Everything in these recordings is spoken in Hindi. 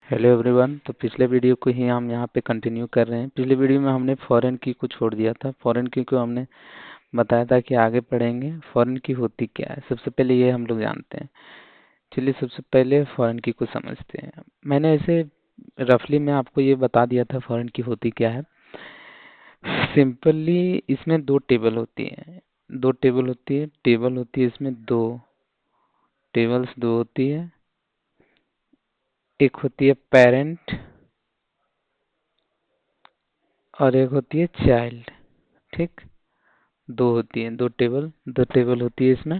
Hello everyone. तो पिछले वीडियो को ही हम यहाँ पे कंटिन्यू कर रहे हैं। पिछले वीडियो में हमने फॉरेन की को छोड़ दिया था। फॉरेन की को हमने बताया था कि आगे पढ़ेंगे फॉरेन की होती क्या है। सबसे पहले ये हम लोग जानते हैं। चलिए सबसे पहले फॉरेन की को समझते हैं। मैंने ऐसे रफली में आपको ये बता दिया था फॉरेन की होती क्या है। सिंपली इसमें दो टेबल होती है। टेबल होती है इसमें दो टेबल्स दो होती है। एक होती है पेरेंट और एक होती है चाइल्ड। ठीक, दो होती है, दो टेबल होती है इसमें।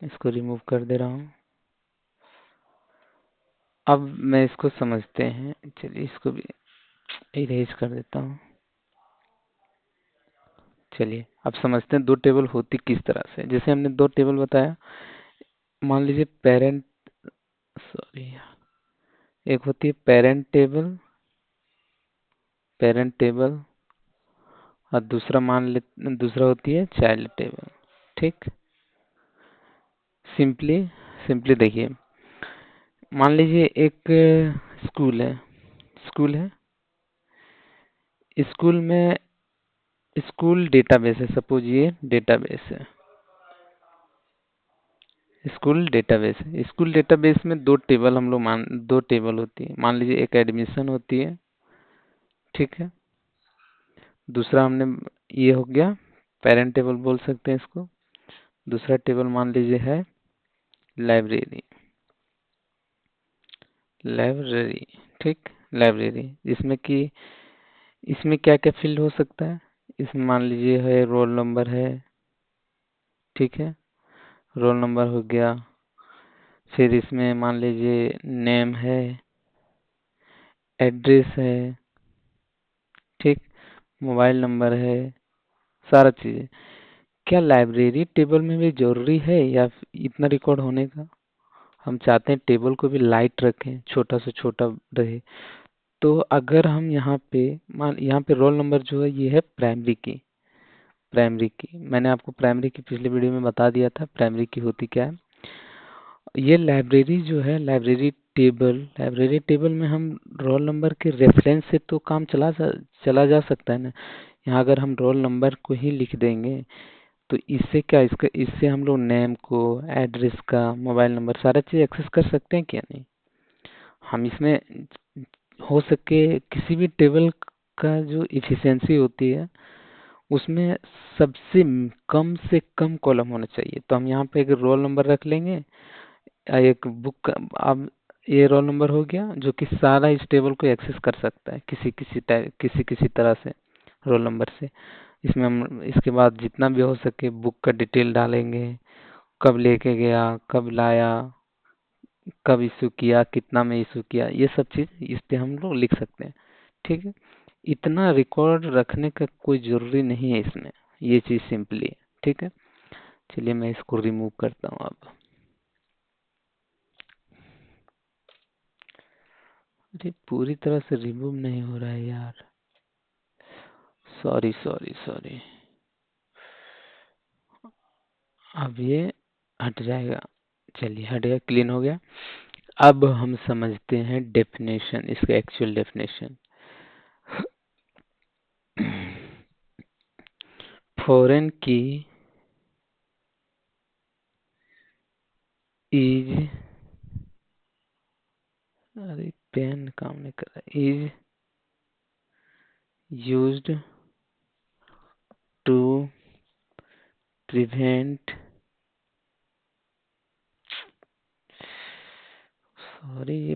इसको रिमूव कर दे रहा हूँ। अब मैं इसको समझते हैं। चलिए इसको भी इरेज कर देता हूँ। चलिए अब समझते हैं दो टेबल होती किस तरह से। जैसे हमने दो टेबल बताया, मान लीजिए पेरेंट, सॉरी, एक होती है पेरेंट टेबल और दूसरा होती है चाइल्ड टेबल। ठीक, सिंपली सिंपली देखिए, मान लीजिए एक स्कूल है स्कूल है स्कूल में स्कूल डेटाबेस है। सपोज ये डेटाबेस है, स्कूल डेटाबेस में दो टेबल हम लोग दो टेबल होती है। मान लीजिए एक एडमिशन होती है, ठीक है। दूसरा हमने, ये हो गया पेरेंट टेबल बोल सकते हैं इसको। दूसरा टेबल मान लीजिए है लाइब्रेरी। लाइब्रेरी, ठीक, लाइब्रेरी जिसमें कि इसमें क्या क्या फील्ड हो सकता है। इसमें मान लीजिए है रोल नंबर है, ठीक है, रोल नंबर हो गया। फिर इसमें मान लीजिए नेम है, एड्रेस है, ठीक, मोबाइल नंबर है, सारा चीज़। क्या लाइब्रेरी टेबल में भी जरूरी है या इतना रिकॉर्ड होने का? हम चाहते हैं टेबल को भी लाइट रखें, छोटा से छोटा रहे। तो अगर हम यहाँ पे रोल नंबर जो है ये है प्राइमरी की मैंने आपको प्राइमरी की पिछले वीडियो में बता दिया था प्राइमरी की होती क्या है। ये लाइब्रेरी जो है, लाइब्रेरी टेबल में हम रोल नंबर के रेफरेंस से तो काम चला जा सकता है ना। यहाँ अगर हम रोल नंबर को ही लिख देंगे तो इससे हम लोग नेम को, एड्रेस का, मोबाइल नंबर, सारा चीज़ एक्सेस कर सकते हैं क्या? नहीं। हम इसमें हो सके किसी भी टेबल का जो इफिशियंसी होती है उसमें सबसे कम से कम कॉलम होना चाहिए। तो हम यहाँ पे एक रोल नंबर रख लेंगे, एक बुक। अब ये रोल नंबर हो गया जो कि सारा इस टेबल को एक्सेस कर सकता है किसी तरह से, रोल नंबर से। इसमें हम इसके बाद जितना भी हो सके बुक का डिटेल डालेंगे, कब लेके गया, कब लाया, कब इशू किया, कितना में इशू किया, ये सब चीज़ इस पे हम लोग लिख सकते हैं। ठीक है, इतना रिकॉर्ड रखने का कोई ज़रूरी नहीं है इसमें, ये चीज़ सिंपली है। ठीक है, चलिए मैं इसको रिमूव करता हूँ अब। अरे पूरी तरह से रिमूव नहीं हो रहा है यार, सॉरी सॉरी सॉरी। अब ये हट जाएगा। चलिए हट गया, क्लीन हो गया। अब हम समझते हैं डेफिनेशन, इसका actual definition. Foreign key is, अरे पेन काम नहीं कर रहा, is used to prevent, sorry ये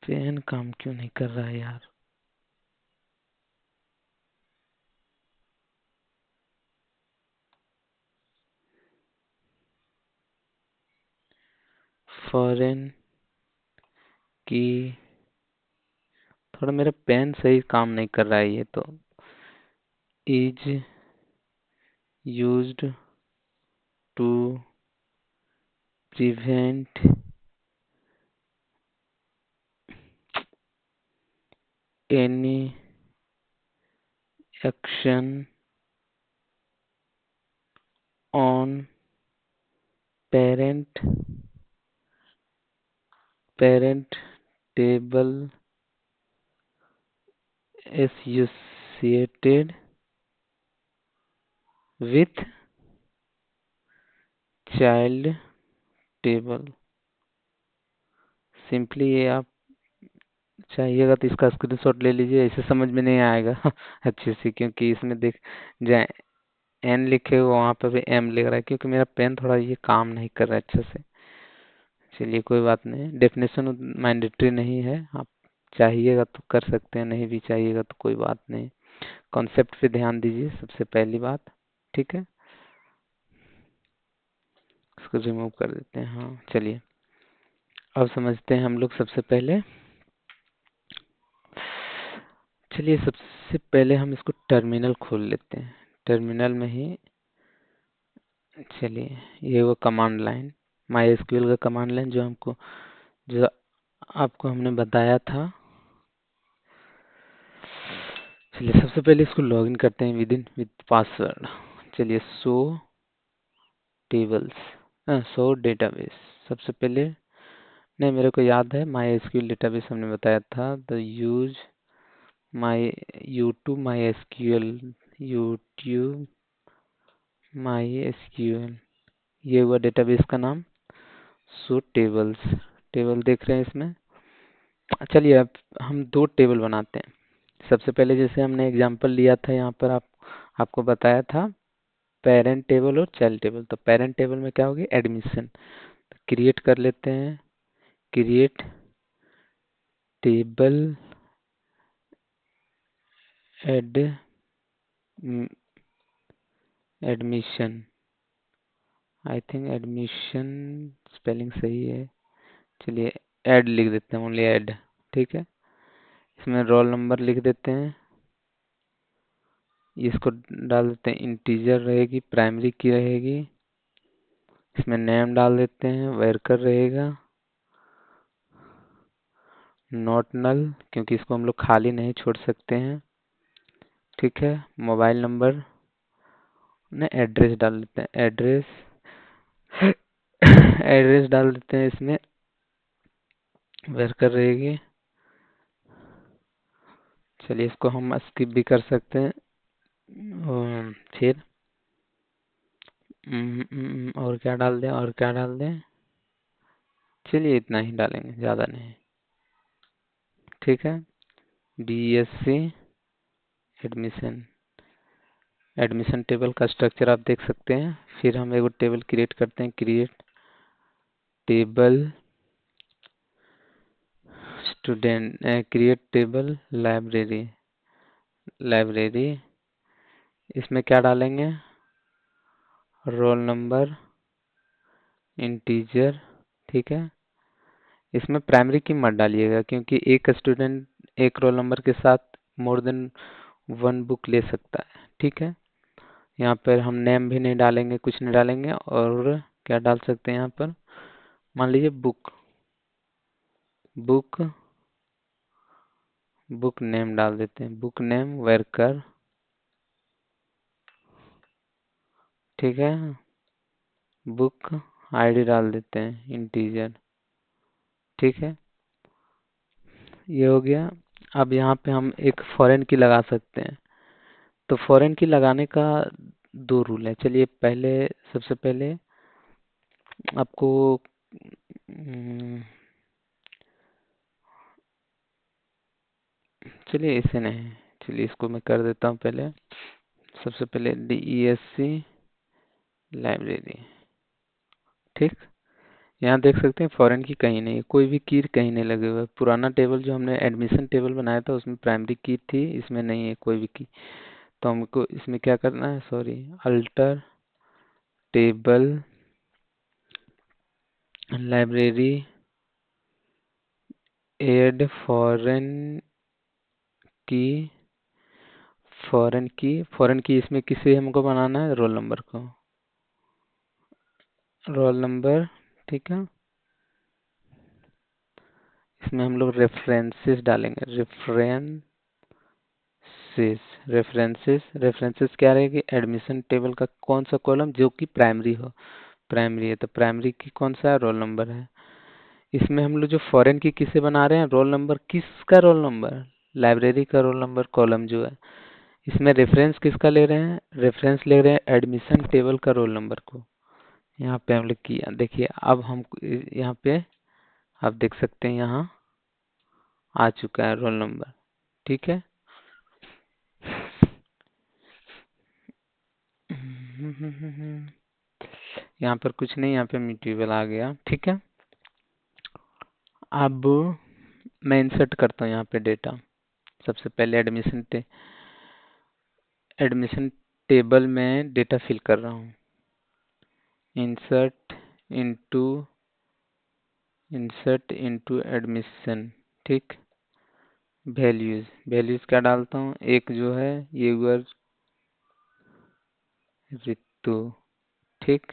पेन काम क्यों नहीं कर रहा है यार। फॉरेन की, थोड़ा मेरा पेन सही काम नहीं कर रहा है ये तो। Is used to prevent any action on parent table associated with child table. Simply ये आप चाहिएगा तो इसका स्क्रीनशॉट ले लीजिए, ऐसे समझ में नहीं आएगा अच्छे से, क्योंकि इसमें देख जहाँ एन लिखे हुए वहाँ पे भी एम लिख रहा है, क्योंकि मेरा पेन थोड़ा ये काम नहीं कर रहा है अच्छे से। चलिए कोई बात नहीं, डेफिनेशन मैंडेटरी नहीं है, आप चाहिएगा तो कर सकते हैं, नहीं भी चाहिएगा तो कोई बात नहीं। कॉन्सेप्ट पे ध्यान दीजिए सबसे पहली बात, ठीक है। इसको रिमूव कर देते हैं। हाँ चलिए, अब समझते हैं हम लोग सबसे पहले। चलिए सबसे पहले हम इसको टर्मिनल खोल लेते हैं, टर्मिनल में ही। चलिए ये वो कमांड लाइन, माई एसक्यूएल का कमांड लाइन जो आपको हमने बताया था। चलिए सबसे पहले इसको लॉगिन करते हैं विद पासवर्ड। चलिए शो डेटाबेस सबसे पहले। नहीं, मेरे को याद है माई एसक्यूएल डेटाबेस हमने बताया था, the use my YouTube my SQL, YouTube my SQL, ये हुआ डेटाबेस का नाम। सो टेबल्स, टेबल देख रहे हैं इसमें। चलिए अब हम दो टेबल बनाते हैं। सबसे पहले जैसे हमने एग्जांपल लिया था यहाँ पर, आपको बताया था पेरेंट टेबल और चाइल्ड टेबल। तो पेरेंट टेबल में क्या होगी, एडमिशन। तो क्रिएट कर लेते हैं, create table admission. I think admission spelling सही है। चलिए ऐड लिख देते हैं, ओनली ऐड, ठीक है। इसमें रोल नंबर लिख देते हैं, इसको डाल देते हैं, इंटीजर रहेगी, प्राइमरी की रहेगी। इसमें नेम डाल देते हैं, वर्कर रहेगा, नॉट नल, क्योंकि इसको हम लोग खाली नहीं छोड़ सकते हैं, ठीक है। मोबाइल नंबर ने एड्रेस डाल देते हैं, एड्रेस डाल देते हैं इसमें, वर्कर रहेगी। चलिए इसको हम स्किप भी कर सकते हैं। फिर और क्या डाल दें, और क्या डाल दें, चलिए इतना ही डालेंगे, ज़्यादा नहीं, ठीक है। बीएससी एडमिशन, एडमिशन टेबल का स्ट्रक्चर आप देख सकते हैं। फिर हम एक टेबल क्रिएट करते हैं, create table student, create table library. इसमें क्या डालेंगे, रोल नंबर इंटीजर, ठीक है। इसमें प्राइमरी की मत डालिएगा, क्योंकि एक स्टूडेंट एक रोल नंबर के साथ मोर देन वन बुक ले सकता है, ठीक है। यहाँ पर हम नेम भी नहीं डालेंगे, कुछ नहीं डालेंगे। और क्या डाल सकते हैं यहाँ पर, मान लीजिए बुक बुक बुक नेम डाल देते हैं, बुक नेम वर्कर, ठीक है। बुक आईडी डाल देते हैं, इंटीजर, ठीक है। ये हो गया। अब यहाँ पे हम एक फॉरेन की लगा सकते हैं। तो फॉरेन की लगाने का दो रूल है। चलिए पहले, सबसे पहले आपको चलिए इसे नहीं, चलिए इसको मैं कर देता हूँ पहले। सबसे पहले DESC लाइब्रेरी, ठीक। यहाँ देख सकते हैं फॉरेन की कहीं नहीं, कोई भी की कहीं नहीं लगे हुए। पुराना टेबल जो हमने एडमिशन टेबल बनाया था उसमें प्राइमरी की थी, इसमें नहीं है कोई भी की। तो हमको इसमें क्या करना है, sorry, alter table library add की फॉरेन की इसमें किसे हमको बनाना है, रोल नंबर को, रोल नंबर, ठीक है। इसमें हम लोग रेफरेंसेस डालेंगे, रेफरेंसेस क्या रहेगी, एडमिशन टेबल का कौन सा कॉलम जो कि प्राइमरी हो। प्राइमरी है, तो प्राइमरी की कौन सा है, रोल नंबर है। इसमें हम लोग जो फॉरेन की किसे बना रहे हैं, रोल नंबर, किसका रोल नंबर, लाइब्रेरी का रोल नंबर कॉलम जो है। इसमें रेफरेंस किसका ले रहे हैं, रेफरेंस ले रहे हैं एडमिशन टेबल का रोल नंबर को। यहाँ पे हम लोग किया, देखिए अब हम यहाँ पे आप देख सकते हैं, यहाँ आ चुका है रोल नंबर। ठीक है। यहाँ पर कुछ नहीं, यहाँ पे मटेरियल आ गया। ठीक है। अब मैं इंसर्ट करता हूँ यहाँ पे डेटा। सबसे पहले एडमिशन टेबल में डेटा फिल कर रहा हूँ। Insert into admission. ठीक। वैल्यूज क्या डालता हूँ, एक जो है ये ऋतु। ठीक।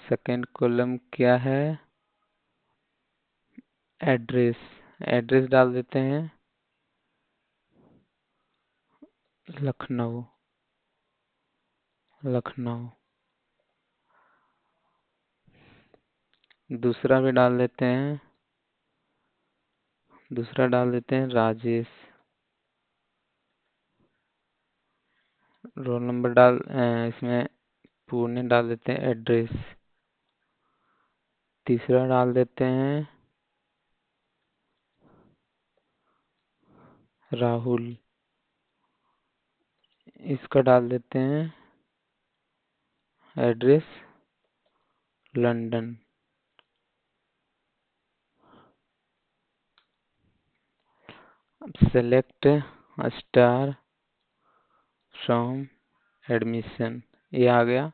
सेकंड कॉलम क्या है, एड्रेस डाल देते हैं लखनऊ। दूसरा भी डाल देते हैं, राजेश। रोल नंबर इसमें पुणे डाल देते हैं, एड्रेस। तीसरा डाल देते हैं राहुल। इसका डाल देते हैं address London. Select star from admission, ये आ गया।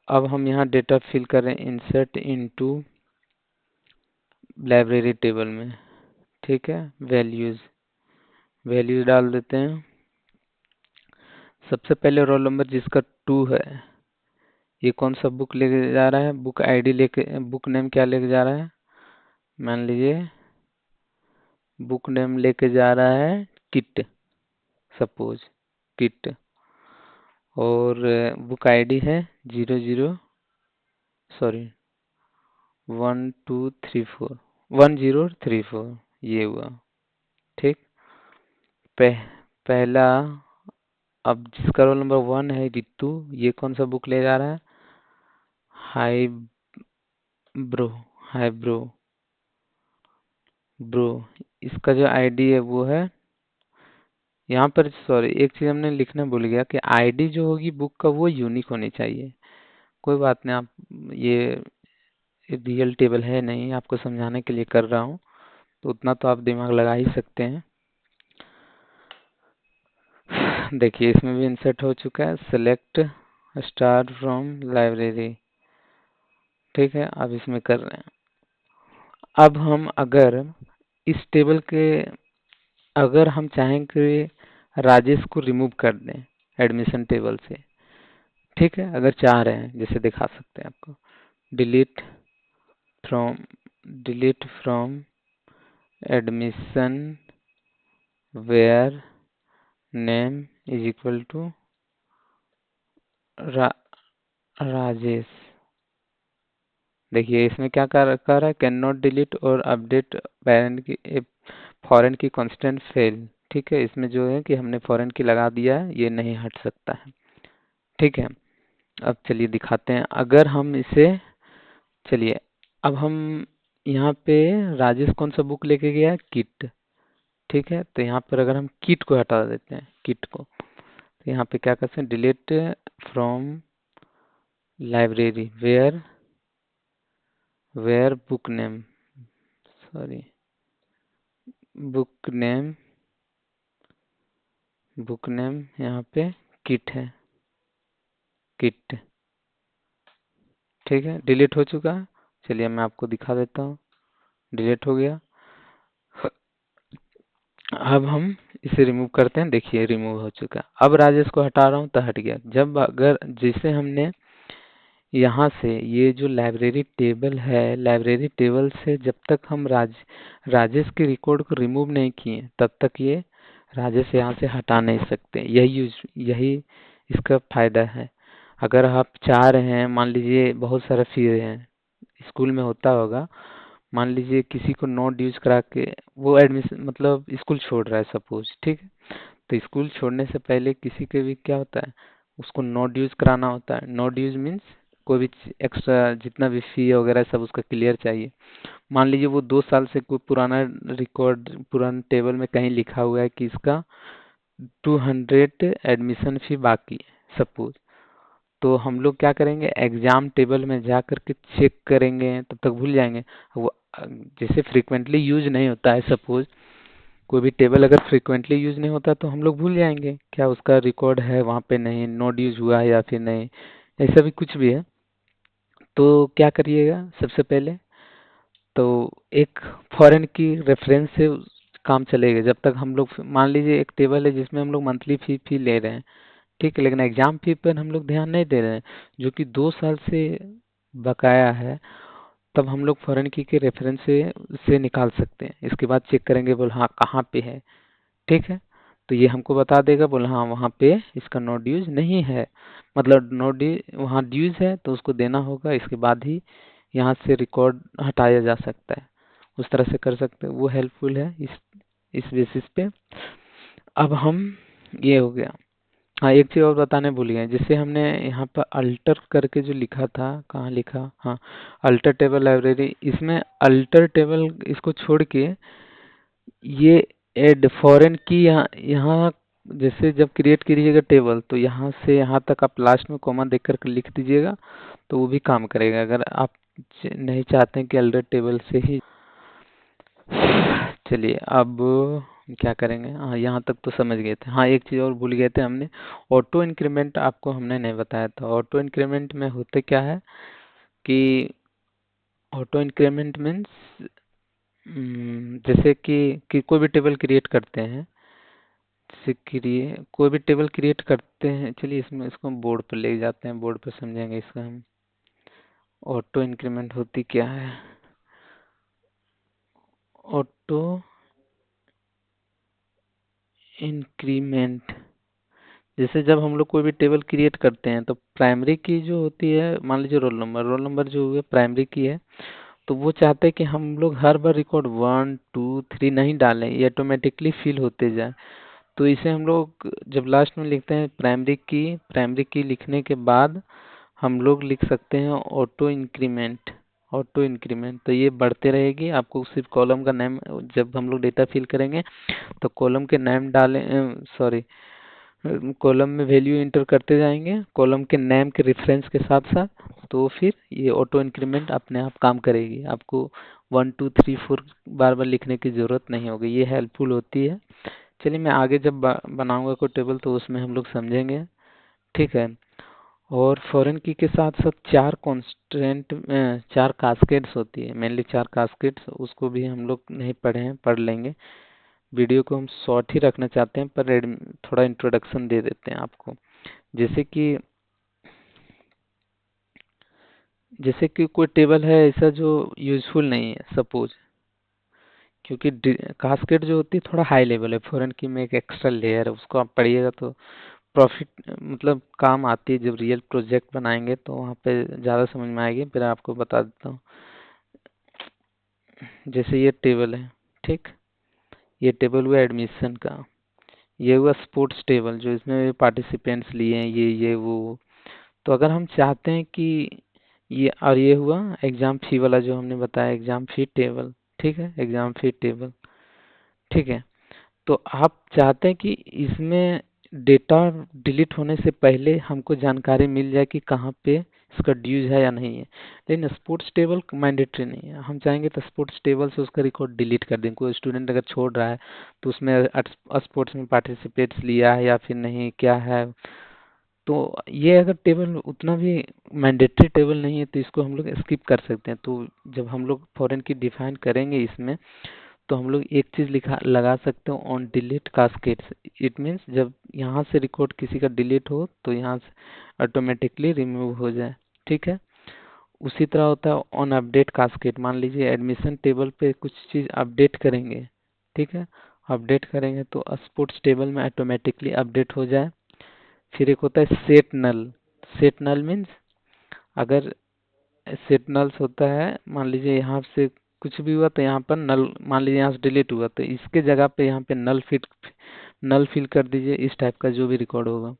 अब हम यहाँ डेटा फिल कर रहे हैं, इंसर्ट इनटू लाइब्रेरी टेबल में। ठीक है। वैल्यूज डाल देते हैं। सबसे पहले रोल नंबर जिसका 2 है, ये कौन सा बुक लेके जा रहा है, बुक आईडी लेके, बुक नेम क्या लेके जा रहा है, मान लीजिए बुक नेम लेके जा रहा है किट, सपोज किट। और बुक आईडी है 1034 ये हुआ। ठीक। पहला, अब जिसका रोल नंबर 1 है रितु, ये कौन सा बुक ले जा रहा है, हाई ब्रो। ब्रो। इसका जो आईडी है वो है, यहाँ पर सॉरी एक चीज हमने लिखना भूल गया कि आईडी जो होगी बुक का वो यूनिक होनी चाहिए। कोई बात नहीं, आप ये रियल टेबल है नहीं, आपको समझाने के लिए कर रहा हूँ, तो उतना तो आप दिमाग लगा ही सकते हैं। देखिए इसमें भी इंसर्ट हो चुका है, सेलेक्ट स्टार फ्रॉम लाइब्रेरी। ठीक है। अब इसमें कर रहे हैं। अब हम अगर इस टेबल के, अगर हम चाहें कि राजेश को रिमूव कर दें एडमिशन टेबल से, ठीक है, अगर चाह रहे हैं, जैसे दिखा सकते हैं आपको, delete from admission where name is equal to Rajesh. देखिए इसमें क्या कर रहा है, कैन नॉट डिलीट और update parent key foreign key constant fail. ठीक है। इसमें जो है कि हमने फॉरेन की लगा दिया है, ये नहीं हट सकता है। ठीक है। अब चलिए दिखाते हैं, अगर हम इसे, चलिए अब हम यहाँ पे राजेश कौन सा बुक लेके गया है, किट। ठीक है। तो यहाँ पर अगर हम किट को हटा देते हैं, किट को, तो यहाँ पे क्या करते हैं, delete from library where book name, sorry book name यहाँ पे किट है, किट। ठीक है। डिलीट हो चुका है। चलिए मैं आपको दिखा देता हूँ, डिलीट हो गया। अब हम इसे रिमूव करते हैं, देखिए रिमूव हो चुका है। अब राजेश को हटा रहा हूँ तो हट गया। जब अगर जिसे हमने यहाँ से, ये जो लाइब्रेरी टेबल है, लाइब्रेरी टेबल से जब तक हम राजेश के रिकॉर्ड को रिमूव नहीं किए, तब तक ये राजेश यहाँ से हटा नहीं सकते। यही इसका फायदा है। अगर आप चाह रहे हैं, मान लीजिए बहुत सारा फी है, स्कूल में होता होगा, मान लीजिए किसी को नो ड्यूज करा के वो एडमिशन मतलब स्कूल छोड़ रहा है सपोज, ठीक है। तो स्कूल छोड़ने से पहले किसी के भी क्या होता है, उसको नो ड्यूज कराना होता है। नो ड्यूज मीन्स कोई भी एक्स्ट्रा जितना भी फी वगैरह सब उसका क्लियर चाहिए। मान लीजिए वो 2 साल से कोई पुराना रिकॉर्ड, पुराना टेबल में कहीं लिखा हुआ है कि इसका 200 एडमिशन फी बाकी है सपोज। तो हम लोग क्या करेंगे, एग्जाम टेबल में जा करके चेक करेंगे, तब तक भूल जाएंगे वो। जैसे फ्रीक्वेंटली यूज नहीं होता है सपोज, कोई भी टेबल अगर फ्रीक्वेंटली यूज नहीं होता तो हम लोग भूल जाएंगे क्या उसका रिकॉर्ड है वहाँ पे, नहीं नोट यूज हुआ है या फिर नहीं, ऐसा भी कुछ भी है। तो क्या करिएगा सबसे पहले, तो एक फॉरेन की रेफरेंस से काम चलेगा। जब तक हम लोग मान लीजिए एक टेबल है जिसमें हम लोग मंथली फी ले रहे हैं, ठीक है, लेकिन एग्जाम फी पर हम लोग ध्यान नहीं दे रहे हैं, जो कि 2 साल से बकाया है, तब हम लोग फॉरेन की के रेफरेंस से निकाल सकते हैं। इसके बाद चेक करेंगे, बोल हाँ कहाँ पे है, ठीक है। तो ये हमको बता देगा, बोल हाँ वहाँ पे इसका नो ड्यूज नहीं है, मतलब नो ड्यू वहाँ ड्यूज है तो उसको देना होगा, इसके बाद ही यहाँ से रिकॉर्ड हटाया जा सकता है। उस तरह से कर सकते हैं, वो हेल्पफुल है इस बेसिस पे। अब हम, ये हो गया। हाँ एक चीज़ और बताने भूल गए, जिससे हमने यहाँ पर अल्टर करके जो लिखा था, कहाँ लिखा, हाँ अल्टर टेबल लाइब्रेरी, इसमें अल्टर टेबल इसको छोड़ के ये एड फॉरेन की यहाँ यहाँ जैसे जब क्रिएट कीजिएगा टेबल, तो यहाँ से यहाँ तक आप लास्ट में कॉमा देख कर लिख दीजिएगा, तो वो भी काम करेगा। अगर आप नहीं चाहते हैं कि अल्टर टेबल से ही, चलिए अब क्या करेंगे। हाँ यहाँ तक तो समझ गए थे। हाँ एक चीज़ और भूल गए थे हमने, ऑटो इंक्रीमेंट आपको हमने नहीं बताया था। ऑटो इंक्रीमेंट में होते क्या है कि ऑटो इंक्रीमेंट मीन्स जैसे कि कोई भी टेबल क्रिएट करते हैं, जैसे कोई भी टेबल क्रिएट करते हैं, चलिए इसमें इसको हम बोर्ड पर ले जाते हैं, बोर्ड पर समझेंगे इसका हम। ऑटो इंक्रीमेंट होती क्या है, ऑटो इंक्रीमेंट, जैसे जब हम लोग कोई भी टेबल क्रिएट करते हैं तो प्राइमरी की जो होती है, मान लीजिए रोल नंबर जो हुए प्राइमरी की है, तो वो चाहते हैं कि हम लोग हर बार रिकॉर्ड 1 2 3 नहीं डालें, ये ऑटोमेटिकली फिल होते जाए। तो इसे हम लोग जब लास्ट में लिखते हैं प्राइमरी की लिखने के बाद हम लोग लिख सकते हैं ऑटो इंक्रीमेंट। ऑटो इंक्रीमेंट तो ये बढ़ते रहेगी, आपको सिर्फ कॉलम का नेम, जब हम लोग डेटा फिल करेंगे तो कॉलम के नेम डालें, सॉरी, कॉलम में वैल्यू इंटर करते जाएंगे कॉलम के नेम के रेफरेंस के साथ साथ, तो फिर ये ऑटो इंक्रीमेंट अपने आप काम करेगी। आपको 1 2 3 4 बार बार लिखने की ज़रूरत नहीं होगी, ये हेल्पफुल होती है। चलिए मैं आगे जब बनाऊंगा कोई टेबल तो उसमें हम लोग समझेंगे, ठीक है। और फॉरेन की के साथ साथ 4 कॉन्स्टेंट, 4 कास्केड्स होती है, मेनली 4 कास्केड्स, उसको भी हम लोग नहीं पढ़े हैं, पढ़ लेंगे। वीडियो को हम शॉर्ट ही रखना चाहते हैं, पर थोड़ा इंट्रोडक्शन दे देते हैं आपको। जैसे कि जैसे कि कोई टेबल है ऐसा जो यूजफुल नहीं है सपोज, क्योंकि कास्केड जो होती है थोड़ा हाई लेवल है, फॉरेन की में एक एक्स्ट्रा लेयर है, उसको आप पढ़िएगा तो प्रॉफिट मतलब काम आती है, जब रियल प्रोजेक्ट बनाएंगे तो वहाँ पे ज़्यादा समझ में आएगी। फिर आपको बता देता हूँ, जैसे ये टेबल है, ठीक, ये टेबल हुआ एडमिशन का, ये हुआ स्पोर्ट्स टेबल जो इसमें पार्टिसिपेंट्स लिए हैं, ये वो। तो अगर हम चाहते हैं कि ये, और ये हुआ एग्जाम फी वाला जो हमने बताया, एग्जाम फी टेबल, ठीक है, एग्जाम फी टेबल, ठीक है। तो आप चाहते हैं कि इसमें डेटा डिलीट होने से पहले हमको जानकारी मिल जाए कि कहाँ पे इसका ड्यूज है या नहीं है, लेकिन स्पोर्ट्स टेबल मैंडेटरी नहीं है। हम चाहेंगे तो स्पोर्ट्स टेबल से उसका रिकॉर्ड डिलीट कर दें, कोई स्टूडेंट अगर छोड़ रहा है तो उसमें स्पोर्ट्स में पार्टिसिपेट्स लिया है या फिर नहीं क्या है, तो ये अगर टेबल उतना भी मैंडेटरी टेबल नहीं है तो इसको हम लोग स्किप कर सकते हैं। तो जब हम लोग फॉरेन की डिफाइन करेंगे इसमें, तो हम लोग एक चीज़ लिखा लगा सकते हो, ऑन डिलीट कास्केड्स। इट मीन्स जब यहाँ से रिकॉर्ड किसी का डिलीट हो तो यहाँ से ऑटोमेटिकली रिमूव हो जाए, ठीक है। उसी तरह होता है ऑन अपडेट कास्केड, मान लीजिए एडमिशन टेबल पे कुछ चीज़ अपडेट करेंगे, ठीक है, अपडेट करेंगे तो स्पोर्ट्स टेबल में ऑटोमेटिकली अपडेट हो जाए। फिर एक होता है set null, set null means अगर सेट नल्स होता है, मान लीजिए यहाँ से कुछ भी हुआ तो यहाँ पर नल, मान लीजिए यहाँ से डिलीट हुआ तो इसके जगह पे यहाँ पे नल फिल कर दीजिए, इस टाइप का जो भी रिकॉर्ड होगा।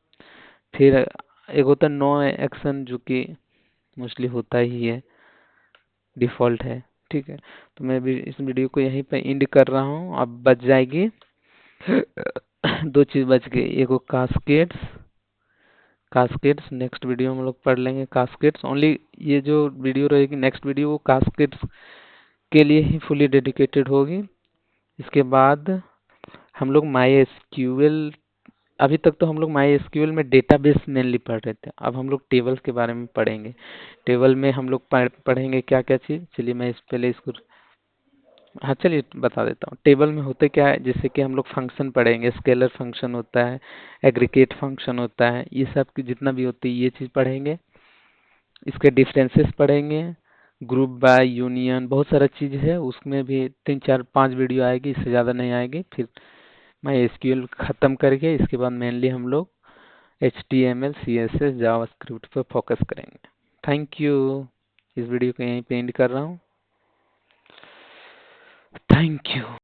फिर एक होता है नो एक्शन, जो कि मोस्टली होता ही है, डिफ़ॉल्ट है। ठीक है, तो मैं भी इस वीडियो को यहीं पे एंड कर रहा हूँ। अब बच जाएगी दो चीज़ बच गई, एक वो कास्केड्स, कास्केड्स नेक्स्ट वीडियो में हम लोग पढ़ लेंगे कास्केड्स ओनली। ये जो वीडियो रहेगी नेक्स्ट वीडियो, वो कास्केड्स के लिए ही फुली डेडिकेटेड होगी। इसके बाद हम लोग माई एसक्यूएल, अभी तक तो हम लोग माई एसक्यूएल में डेटाबेस मेनली पढ़ रहे थे, अब हम लोग टेबल्स के बारे में पढ़ेंगे। टेबल में हम लोग पढ़ेंगे क्या क्या चीज़, चलिए मैं इस पहले इसको, हाँ चलिए बता देता हूँ। टेबल में होते क्या है, जैसे कि हम लोग फंक्शन पढ़ेंगे, स्केलर फंक्शन होता है, एग्रीगेट फंक्शन होता है, ये सब की जितना भी होती है ये चीज़ पढ़ेंगे। इसके डिफरेंसेस पढ़ेंगे, ग्रुप बाय यूनियन, बहुत सारा चीज़ है, उसमें भी 3 4 5 वीडियो आएगी, इससे ज़्यादा नहीं आएगी। फिर मैं एसक्यूएल ख़त्म करके इसके बाद मेनली हम लोग HTML CSS जावास्क्रिप्ट पर फोकस करेंगे। Thank you. इस वीडियो को यहीं पे एंड कर रहा हूँ। Thank you.